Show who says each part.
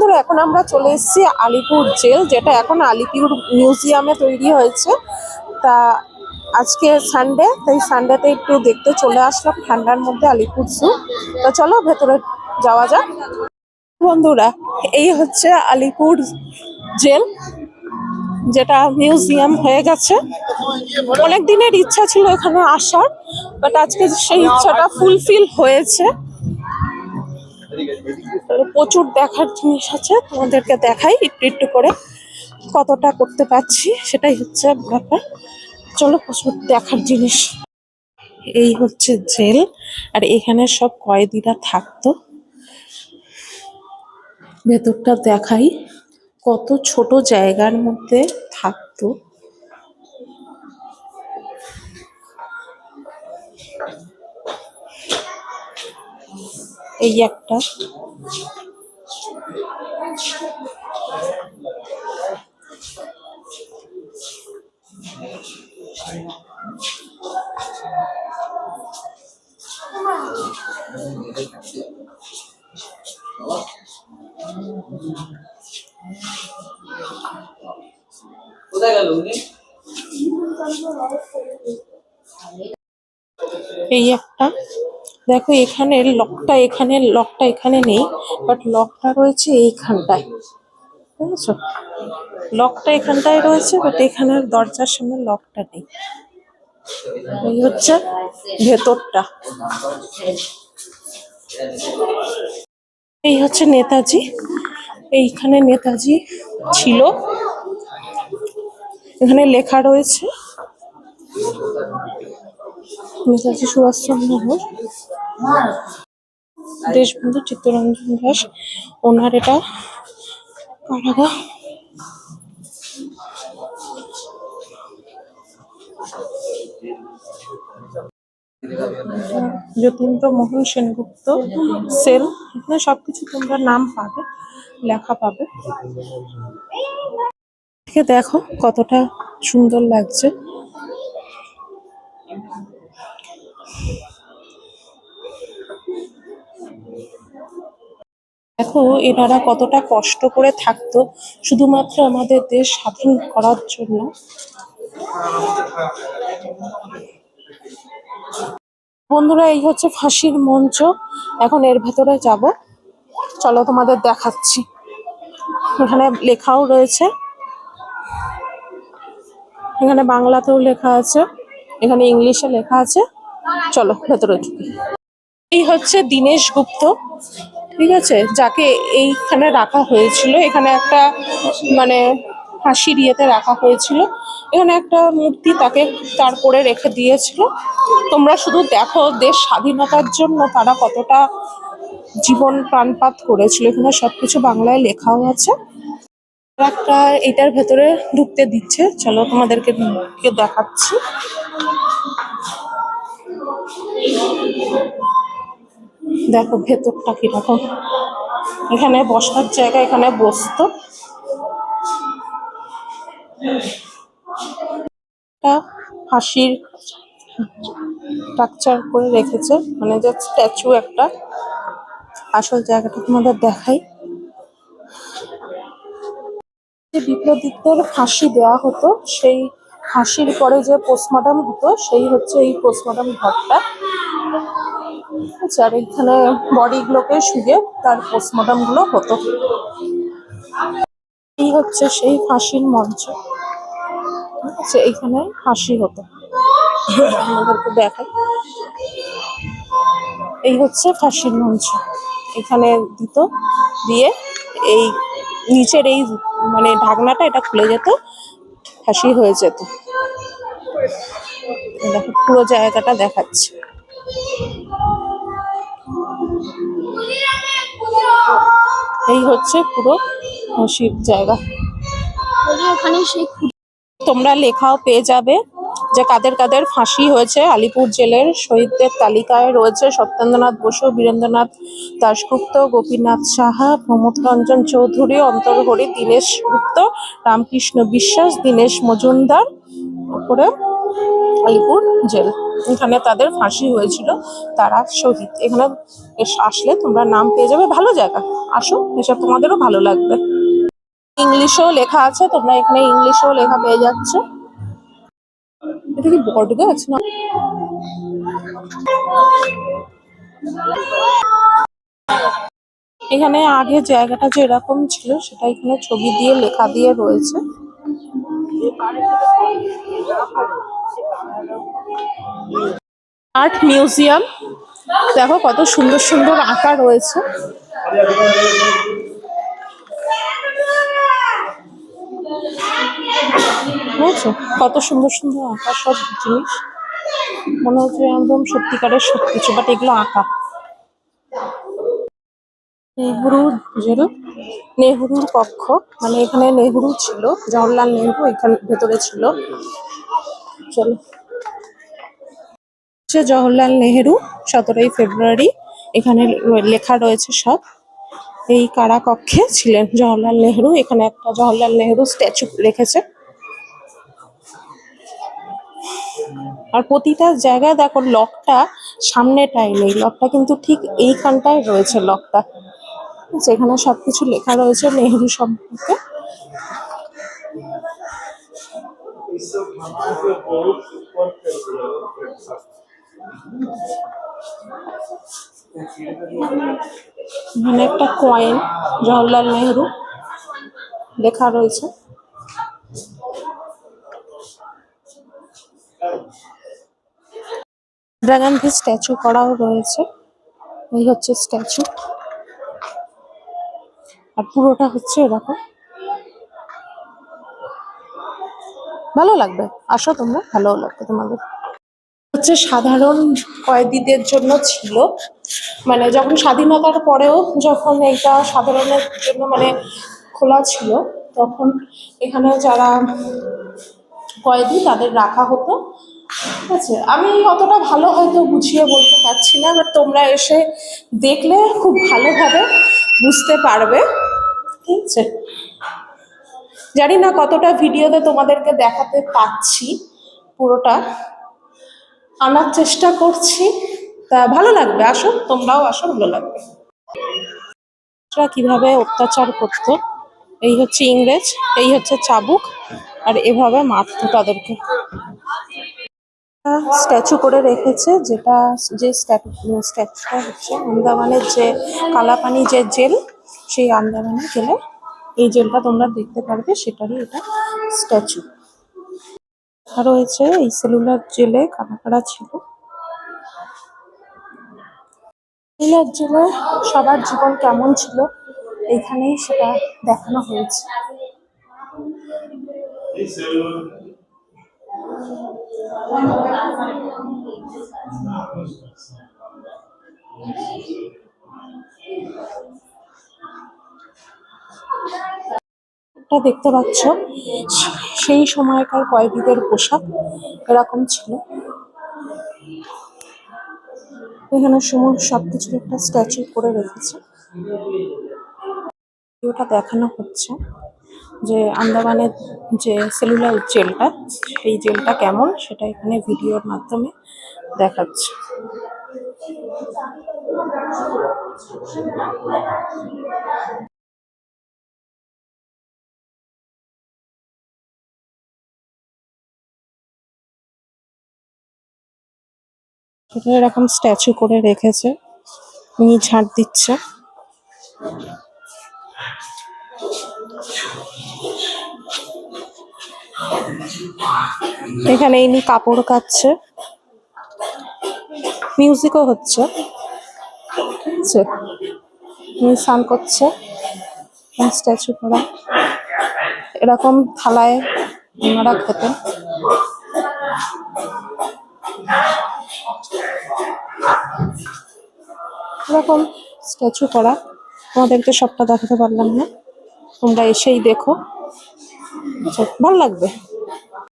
Speaker 1: ধরো এখন আমরা চলে এসেছি আলিপুর জেল, যেটা এখন আলিপুর মিউজিয়ামে তৈরি হয়েছে। তা আজকে সানডে, তাই সানডেতে একটু দেখতে চলে আসলাম ঠান্ডার মধ্যে আলিপুর জু। তা চলো ভেতরে যাওয়া যাক। বন্ধুরা, এই হচ্ছে আলিপুর জেল, যেটা মিউজিয়াম হয়ে গেছে। অনেক দিনের ইচ্ছা ছিল এখানে আসার, বাট আজকে সেই ইচ্ছাটা ফুলফিল হয়েছে। প্রচুর দেখার জিনিস আছে, তোমাদেরকে দেখাই একটু একটু করে, কতটা করতে পারছি সেটাই হচ্ছে ব্যাপার। চলো, প্রচুর দেখার জিনিস। এই হচ্ছে জেল, আর এখানে সব কয়েদিরা থাকতো। ভেতরটা দেখাই, কত ছোট জায়গার মধ্যে থাকতো। এই একটা,
Speaker 2: কোথায় গেল উনি?
Speaker 1: এই একটা দেখো, এখানে লকটা এখানে নেই, বাট লকটা রয়েছে এইখানটায়, বুঝেছো? লকটা এখানটায় রয়েছে, বাট এখানের দরজার সামনে লকটা নেই। এই হচ্ছে ভেতরটা। এই হচ্ছে নেতাজি, এইখানে নেতাজি ছিল। এখানে লেখা রয়েছে নেতাজি সুভাষচন্দ্র বোস, দেশবন্ধু চিত্তরঞ্জন দাস, ওনার এটা কারাগার। যতীন্দ্র মোহন সেনগুপ্ত সেল, এখানে সবকিছু তোমরা নাম পাবে, লেখা পাবে। দেখো কতটা সুন্দর লাগছে। দেখো এনারা কতটা কষ্ট করে থাকতো শুধুমাত্র আমাদের দেশ স্বাধীন করার জন্য। বন্ধুরা, এই হচ্ছে ফাঁসির মঞ্চ। এখন এর ভেতরে যাব, চলো তোমাদের দেখাচ্ছি। এখানে লেখাও রয়েছে, এখানে বাংলাতেও লেখা আছে, এখানে ইংলিশে লেখা আছে। চলো ভেতরে ঢুকি। এই হচ্ছে দীনেশ গুপ্ত, ঠিক আছে, যাকে এইখানে রাখা হয়েছিল। এখানে একটা মানে ফাঁসির ইয়েতে রাখা হয়েছিল। এখানে একটা মূর্তি তাকে তারপরে রেখে দিয়েছিল। তোমরা শুধু দেখো দেশ স্বাধীনতার জন্য তারা কতটা জীবন প্রাণপাত করেছিল। এখানে সবকিছু বাংলায় লেখাও আছে। একটা এটার ভেতরে ঢুকতে দিচ্ছে, চলো তোমাদেরকে দেখাচ্ছি। দেখো ভেতরটা কিরকম, এখানে বসার জায়গা, এখানে বসতো। ফাঁসির স্ট্রাকচার করে রেখেছে, মানে যে স্ট্যাচু একটা। আসল জায়গাটা তোমাদের দেখাই। বিপ্লবীদের ফাঁসি দেওয়া হতো, সেই ফাঁসির পরে যে পোস্টমর্টম হতো, সেই হচ্ছে এই পোস্টমর্টম ঘরটা। আর এখানে বডিগুলোকে শুয়ে তার পোস্টমর্টম গুলো হতো। এই হচ্ছে সেই ফাঁসির মঞ্চ, ঠিক আছে, এইখানে ফাঁসি হতো। আমাদেরকে দেখাই, এই হচ্ছে ফাঁসির মঞ্চ। এখানে দিত, দিয়ে এই নিচের এই মানে ঢাকনাটা এটা খুলে যেত, ফাঁসি হয়ে যেত। দেখো পুরো জায়গাটা দেখাচ্ছে। এই হচ্ছে পুরো ফাঁসির জায়গা। তোমরা লেখাও পেয়ে যাবে যে কাদের কাদের ফাঁসি হয়েছে। আলিপুর জেলের শহীদদের তালিকায় রয়েছে সত্যেন্দ্রনাথ বসু, বীরেন্দ্রনাথ দাশগুপ্ত, গোপীনাথ সাহা, প্রমোদ রঞ্জন চৌধুরী, অন্তর্হরি, দীনেশ গুপ্ত, রামকৃষ্ণ বিশ্বাস, দীনেশ মজুমদার, উপরে আলিপুর জেল, এখানে তাদের ফাঁসি হয়েছিল, তারা শহীদ। এখানে আসলে তোমরা নাম পেয়ে যাবে, ভালো জায়গা, আসো, এসব তোমাদেরও ভালো লাগবে। ইংলিশেও লেখা আছে, তোমরা এখানে ইংলিশেও লেখা পেয়ে যাচ্ছ। এটা কি বট গাছ না? এখানে আগে জায়গাটা যেরকম ছিল সেটা এখানে ছবি দিয়ে লেখা দিয়ে রয়েছে। আর্ট মিউজিয়াম, দেখো কত সুন্দর সুন্দর আঁকা রয়েছে। বুঝছো কত সুন্দর সুন্দর আঁকা সব জিনিস, মনে হচ্ছে একদম সত্যিকারের সবকিছু, বাট এগুলো আঁকা। নেহরু জেল, নেহরুর কক্ষ, মানে এখানে নেহরু ছিল, জওহরলাল নেহরু এখানে ভেতরে ছিল। চলো, জওহরলাল নেহরু 17ই ফেব্রুয়ারি, এখানে লেখা রয়েছে সব। এই কারা কক্ষে ছিলেন জওহরলাল নেহরু, এখানে একটা জওহরলাল নেহরু স্ট্যাচু রেখেছে। আর প্রতিটা জায়গায় দেখো লকটা সামনেটাই নেই, লকটা কিন্তু ঠিক এইখানটায় রয়েছে লকটা। যেখানে সবকিছু লেখা রয়েছে নেহরু সম্পর্কে। এখানে একটা কয়েন জওহরলাল নেহরু লেখা রয়েছে। ইন্দিরা গান্ধী স্ট্যাচু করাও রয়েছে, এই হচ্ছে স্ট্যাচু, আর পুরোটা হচ্ছে এরকম। ভালো লাগবে, আসো তোমরা, ভালো লাগবে তোমাদের। হচ্ছে সাধারণ কয়েদিদের জন্য ছিল, মানে যখন স্বাধীনতার পরেও যখন এটা সাধারণের জন্য মানে খোলা ছিল, তখন এখানে যারা কয়েদি তাদের রাখা হতো। ঠিক আছে, আমি অতটা ভালো হয়তো বুঝিয়ে বলতে পারছি না, বাট তোমরা এসে দেখলে খুব ভালোভাবে বুঝতে পারবে। ঠিক আছে, জানি না কতটা ভিডিওতে তোমাদেরকে দেখাতে পাচ্ছি, পুরোটা আনার চেষ্টা করছি, তা ভালো লাগবে, আসো তোমরাও আসো, ভালো লাগবে। কিভাবে অত্যাচার করতো, এই হচ্ছে ইংরেজ, এই হচ্ছে চাবুক, আর এভাবে মারতো তাদেরকে। স্ট্যাচু করে রেখেছে, যেটা যে স্ট্যাচুটা হচ্ছে আন্দামানের যে কালাপানি যে জেল, সেই আন্দামানের জেলে এই জেলটা তোমরা দেখতে পারবে, সেটারই এটা স্ট্যাচু রয়েছে। এই সেলুলার জেলে কারা কারা ছিল, সেলুলার জেলে সবার জীবন কেমন ছিল এখানেই সেটা দেখানো হয়েছে। এটা দেখতে পাচ্ছ সেই সময়কার কয়েদিদের পোশাক এরকম ছিল। এখানে সবকিছুর একটা স্ট্যাচু করে রেখেছে। ওটা দেখানো হচ্ছে যে আন্দামানের যে সেলুলার জেলটা, সেই জেলটা কেমন সেটা এখানে ভিডিওর মাধ্যমে দেখাচ্ছে। এটা এরকম স্ট্যাচু করে রেখেছে, উনি ঝাড় দিচ্ছে। এখানে ইনি কাপড় কাচ্ছে, মিউজিকও হচ্ছে, ঠিক আছে, ইনি স্নান করছে, স্ট্যাচু করা। এরকম থালায় ওনারা খেতেন। এরকম স্ট্যাচু করা, তোমাদেরকে সবটা দেখাতে পারলাম না, তোমরা এসেই দেখো, ভালো লাগবে।